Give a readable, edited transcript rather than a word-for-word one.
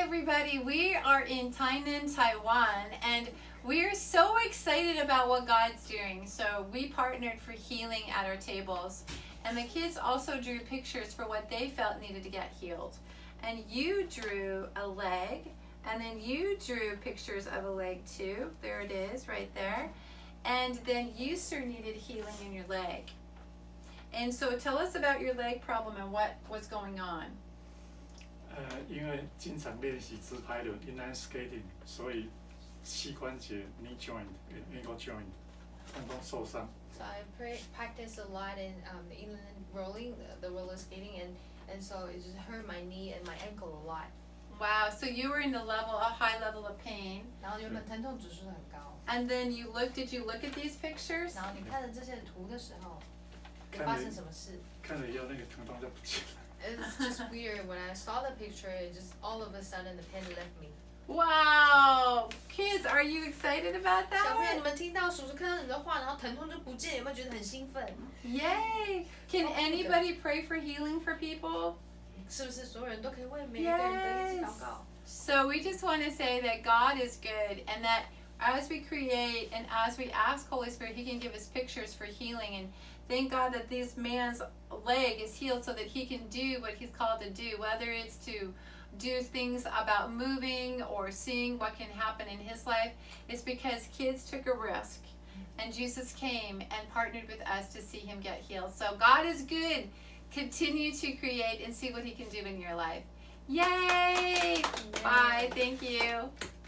everybody. We are in Tainan, Taiwan, and we're so excited about what God's doing. So we partnered for healing at our tables, and the kids also drew pictures for what they felt needed to get healed. And you drew a leg, and then you drew pictures of a leg too. There it is, right there. And then you, sir, needed healing in your leg. And so tell us about your leg problem and what was going on. 因为经常练习自拍轮 inline skating， 所以膝关节 knee joint、ankle joint 通通受伤。So I practice a lot in the inland rolling, the roller skating, and so it just hurt my knee and my ankle a lot. Wow, so you were in a high level of pain. 然后原本疼痛指数很高。And then did you look at these pictures? 然后你看了这些图的时候，有发生什么事？看了以后那个疼痛就不见了。It's just weird. When I saw the picture, it just all of a sudden the pain left me. Wow, kids, are you excited about 小朋友， that? 你们听到叔叔看到你的画，然后疼痛就不见，有没有觉得很兴奋？ Yay! Can anybody pray for healing for people? 是不是所有人都可以为每一个人都一起祷告？ So we just want to say that God is good, and that as we create and as we ask Holy Spirit, He can give us pictures for healing. And thank God that this man's leg is healed so that he can do what he's called to do, whether it's to do things about moving or seeing what can happen in his life. It's because kids took a risk, and Jesus came and partnered with us to see him get healed. So God is good. Continue to create and see what He can do in your life. Yay! Bye. Thank you.